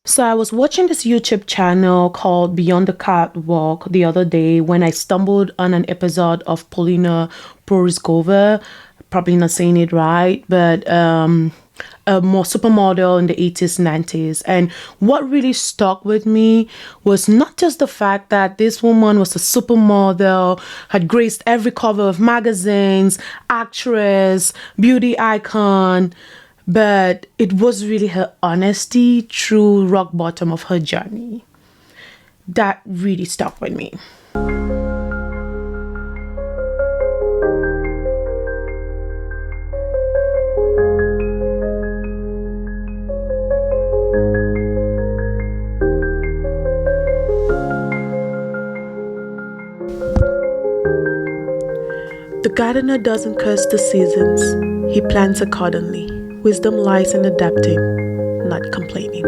So I was watching this YouTube channel called Beyond the Catwalk the other day when I stumbled on an episode of Polina Porizkova, probably not saying it right, but a more supermodel in the 80s, 90s. And what really stuck with me was not just the fact that this woman was a supermodel, had graced every cover of magazines, actress, beauty icon, but it was really her honesty through rock bottom of her journey that really stuck with me. The gardener doesn't curse the seasons, he plants accordingly. Wisdom lies in adapting, not complaining.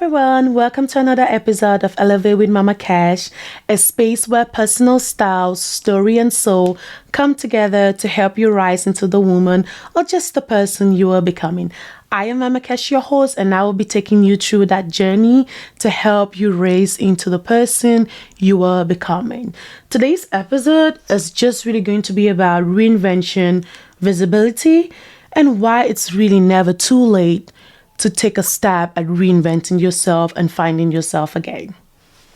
Everyone, welcome to another episode of Elevate with Mama Cash, a space where personal style, story, and soul come together to help you rise into the woman or just the person you are becoming. I am Mama Cash, your host, and I will be taking you through that journey to help you raise into the person you are becoming. Today's episode is just really going to be about reinvention, visibility, and why it's really never too late to take a stab at reinventing yourself and finding yourself again.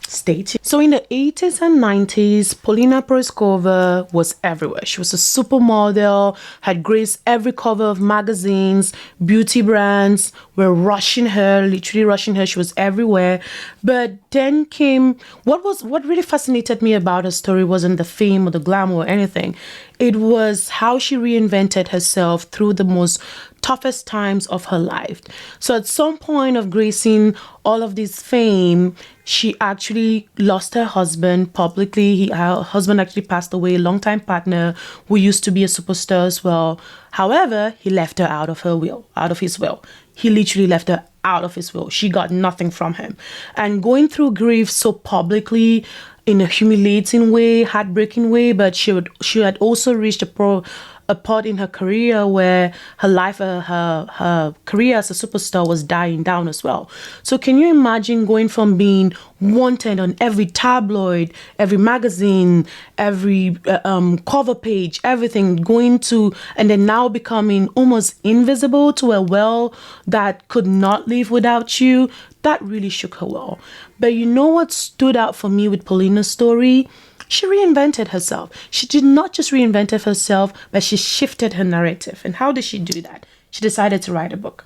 Stay tuned. So in the 80s and 90s, Polina Porizkova was everywhere. She was a supermodel, had graced every cover of magazines, beauty brands were rushing her, literally rushing her. She was everywhere. But then came, what really fascinated me about her story wasn't the fame or the glamour or anything. It was how she reinvented herself through the most toughest times of her life. So at some point of gracing all of this fame, she actually lost her husband publicly. Her husband actually passed away, a longtime partner who used to be a superstar as well. However, he left her out of his will. He literally left her out of his will. She got nothing from him. And going through grief so publicly, in a humiliating way, heartbreaking way, but she had also reached a part in her career where her life, her career as a superstar was dying down as well. So can you imagine going from being wanted on every tabloid, every magazine, every cover page, everything, and then now becoming almost invisible to a world that could not live without you? That really shook her well. But you know what stood out for me with Polina's story? She reinvented herself. She did not just reinvent herself, but she shifted her narrative. And how did she do that? She decided to write a book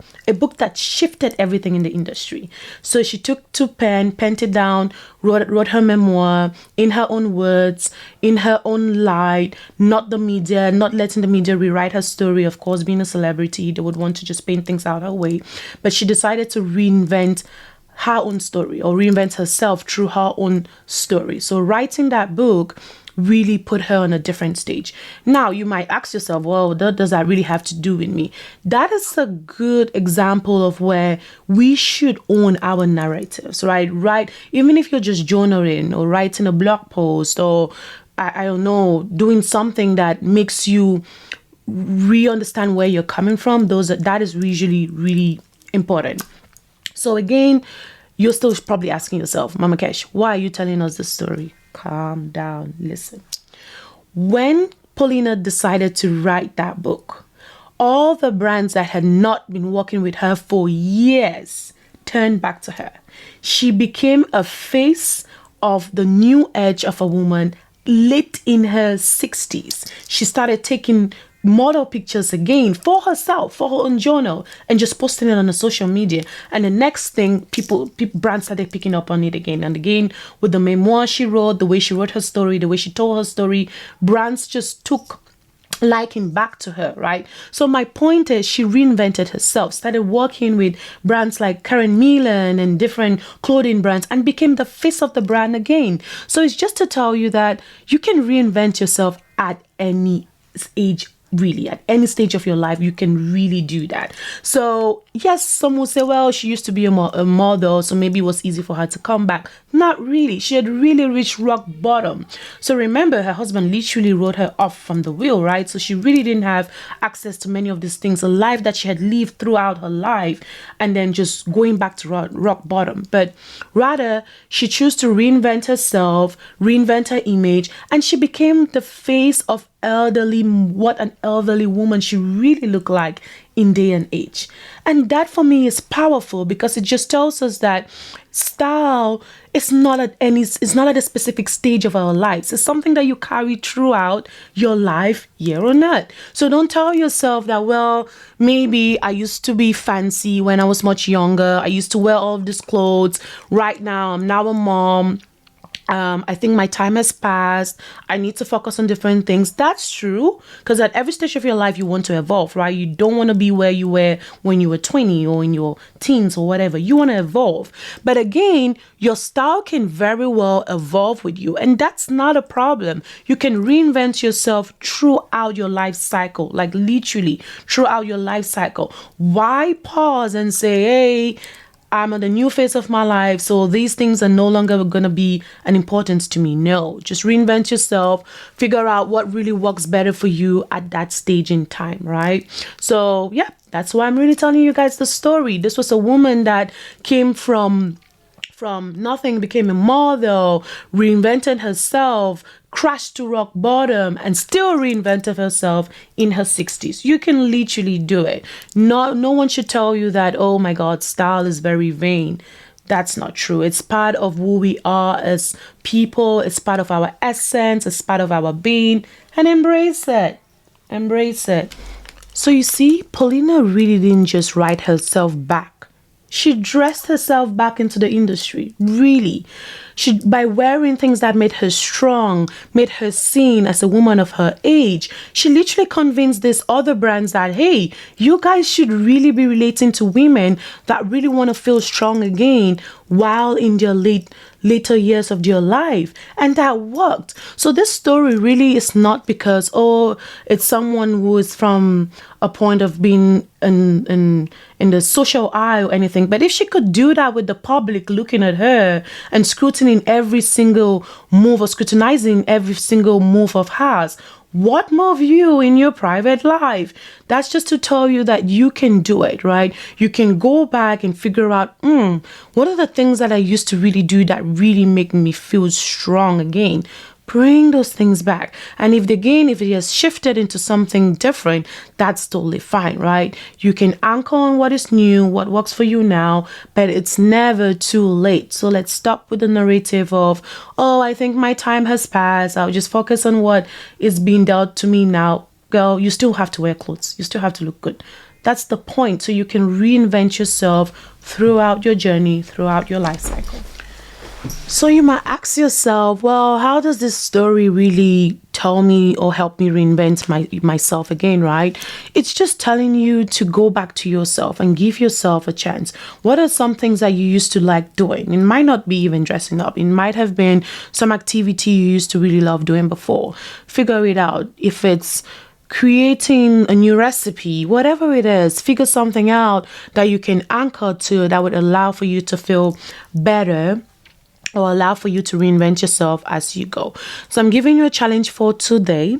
that shifted everything in the industry. So she took to penned it down, wrote her memoir in her own words, in her own light, not the media, not letting the media rewrite her story. Of course, being a celebrity, they would want to just paint things out her way. But she decided to reinvent her own story or reinvent herself through her own story. So writing that book really put her on a different stage. Now, you might ask yourself, well, what does that really have to do with me? That is a good example of where we should own our narratives, right? Right? Even if you're just journaling or writing a blog post or, I don't know, doing something that makes you re-understand where you're coming from, that is usually really important. So again, you're still probably asking yourself, Mama Cash, why are you telling us this story? Calm down, listen. When Polina decided to write that book, all the brands that had not been working with her for years turned back to her. She became a face of the new edge of a woman late in her 60s. She started taking model pictures again for herself, for her own journal, and just posting it on the social media. And the next thing, people brands started picking up on it again and again. With the memoir she wrote, the way she wrote her story, the way she told her story, brands just took liking back to her, right? So my point is, she reinvented herself, started working with brands like Karen Millen and different clothing brands, and became the face of the brand again. So it's just to tell you that you can reinvent yourself at any age. Really, at any stage of your life, you can really do that. So yes, some will say, well, she used to be a model, so maybe it was easy for her to come back. Not really. She had really reached rock bottom. So remember, her husband literally wrote her off from the wheel, right? So she really didn't have access to many of these things, a life that she had lived throughout her life, and then just going back to rock bottom. But rather, she chose to reinvent herself, reinvent her image, and she became the face of what an elderly woman she really looked like in day and age. And that for me is powerful, because it just tells us that style is not at a specific stage of our lives. It's something that you carry throughout your life, year or not. So don't tell yourself that, well, maybe I used to be fancy when I was much younger. I used to wear all of these clothes. Right now, I'm now a mom. I think my time has passed. I need to focus on different things. That's true, because at every stage of your life, you want to evolve, right? You don't want to be where you were when you were 20 or in your teens or whatever. You want to evolve. But again, your style can very well evolve with you, and that's not a problem. You can reinvent yourself throughout your life cycle, like literally throughout your life cycle. Why pause and say, hey, I'm on the new phase of my life, so these things are no longer going to be an importance to me? No, just reinvent yourself, figure out what really works better for you at that stage in time, right? So yeah, that's why I'm really telling you guys the story. This was a woman that came from nothing, became a model, reinvented herself, crashed to rock bottom, and still reinvented herself in her 60s. You can literally do it. No one should tell you that, oh my God, style is very vain. That's not true. It's part of who we are as people. It's part of our essence. It's part of our being. And embrace it. Embrace it. So you see, Paulina really didn't just write herself back. She dressed herself back into the industry, really. By wearing things that made her strong, made her seen as a woman of her age, she literally convinced these other brands that, hey, you guys should really be relating to women that really want to feel strong again while in their later years of their life. And that worked. So this story really is not because, oh, it's someone who is from a point of being in the social eye or anything. But if she could do that with the public looking at her and scrutinizing every single move or scrutinizing every single move of hers, what more of you in your private life? That's just to tell you that you can do it, right? You can go back and figure out, what are the things that I used to really do that really make me feel strong again? Bring those things back. And if it has shifted into something different, that's totally fine, right? You can anchor on what is new, what works for you now, but it's never too late. So let's stop with the narrative of, oh, I think my time has passed. I'll just focus on what is being dealt to me now. Girl, you still have to wear clothes. You still have to look good. That's the point. So you can reinvent yourself throughout your journey, throughout your life cycle. So you might ask yourself, well, how does this story really tell me or help me reinvent myself again, right? It's just telling you to go back to yourself and give yourself a chance. What are some things that you used to like doing? It might not be even dressing up. It might have been some activity you used to really love doing before. Figure it out. If it's creating a new recipe, whatever it is, figure something out that you can anchor to that would allow for you to feel better, or allow for you to reinvent yourself as you go. So I'm giving you a challenge for today.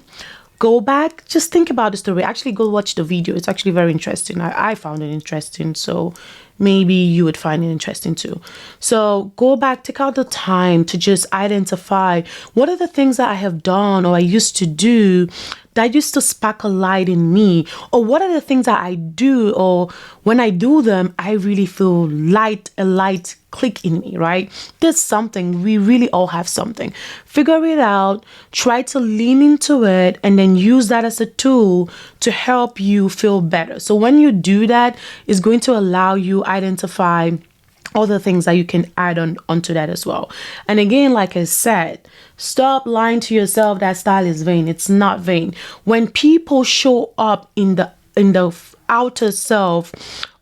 Go back, just think about the story. Actually, go watch the video. It's actually very interesting. I found it interesting, so maybe you would find it interesting too. So go back, take out the time to just identify what are the things that I have done or I used to do that used to spark a light in me, or what are the things that I do, or when I do them, I really feel a light click in me, right? There's something, we really all have something. Figure it out, try to lean into it, and then use that as a tool to help you feel better. So when you do that, it's going to allow you identify other things that you can add onto that as well. And again, like I said, stop lying to yourself that style is vain. It's not vain. When people show up in the outer self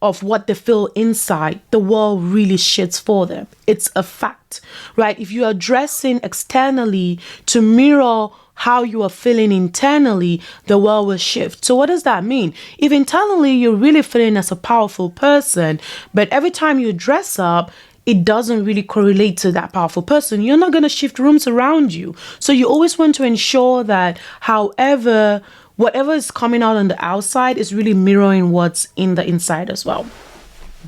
of what they feel inside, the world really shits for them. It's a fact, right? If you are dressing externally to mirror how you are feeling internally, the world will shift. So what does that mean? If internally you're really feeling as a powerful person, but every time you dress up, it doesn't really correlate to that powerful person, you're not going to shift rooms around you. So you always want to ensure that whatever is coming out on the outside is really mirroring what's in the inside as well.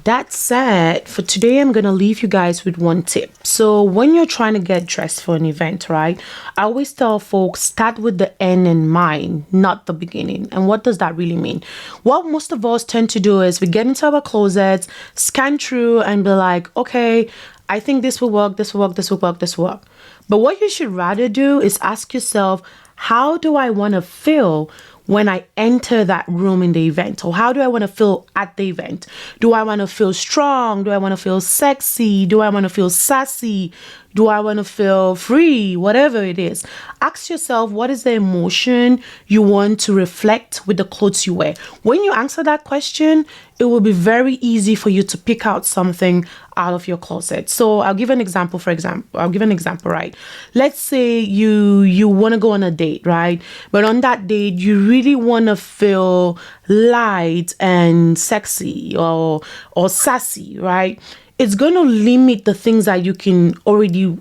That said, for today, I'm going to leave you guys with one tip. So when you're trying to get dressed for an event, right, I always tell folks, start with the end in mind, not the beginning. And what does that really mean? What most of us tend to do is we get into our closets, scan through and be like, okay, I think this will work, this will work, this will work, this will work. But what you should rather do is ask yourself, how do I want to feel when I enter that room in the event? Or how do I want to feel at the event? Do I want to feel strong? Do I want to feel sexy? Do I want to feel sassy? Do I want to feel free? Whatever it is. Ask yourself, what is the emotion you want to reflect with the clothes you wear? When you answer that question, it will be very easy for you to pick out something out of your closet. So I'll give an example, right? Let's say you want to go on a date, right? But on that date, you really want to feel light and sexy or sassy, right? It's going to limit the things that you can already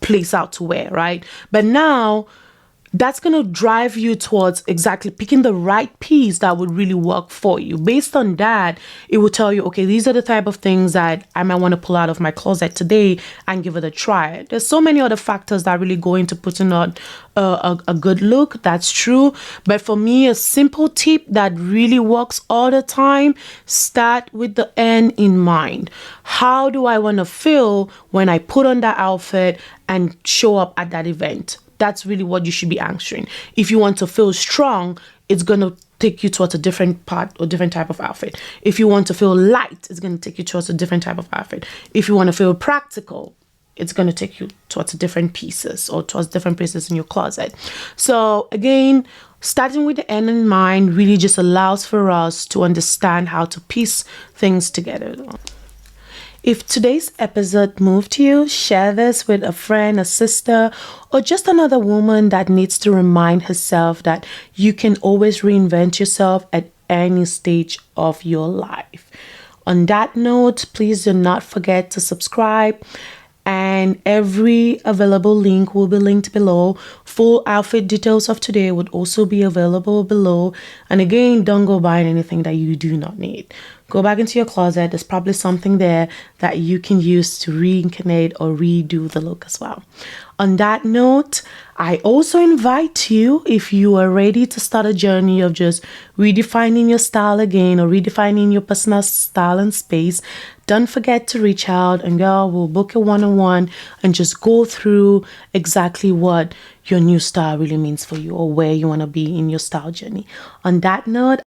place out to wear, right? But now that's going to drive you towards exactly picking the right piece that would really work for you. Based on that, it will tell you, okay, these are the type of things that I might want to pull out of my closet today and give it a try. There's so many other factors that really go into putting on a good look. That's true. But for me, a simple tip that really works all the time, start with the end in mind. How do I want to feel when I put on that outfit and show up at that event? That's really what you should be answering. If you want to feel strong, it's going to take you towards a different part or different type of outfit. If you want to feel light, it's going to take you towards a different type of outfit. If you want to feel practical, it's going to take you towards different pieces or towards different places in your closet. So again, starting with the end in mind really just allows for us to understand how to piece things together. If today's episode moved you, share this with a friend, a sister, or just another woman that needs to remind herself that you can always reinvent yourself at any stage of your life. On that note, please do not forget to subscribe, and every available link will be linked below. Full outfit details of today would also be available below. And again, don't go buying anything that you do not need. Go back into your closet. There's probably something there that you can use to reincarnate or redo the look as well. On that note, I also invite you, if you are ready to start a journey of just redefining your style again or redefining your personal style and space, don't forget to reach out and we'll book a one-on-one and just go through exactly what your new style really means for you or where you want to be in your style journey. On that note,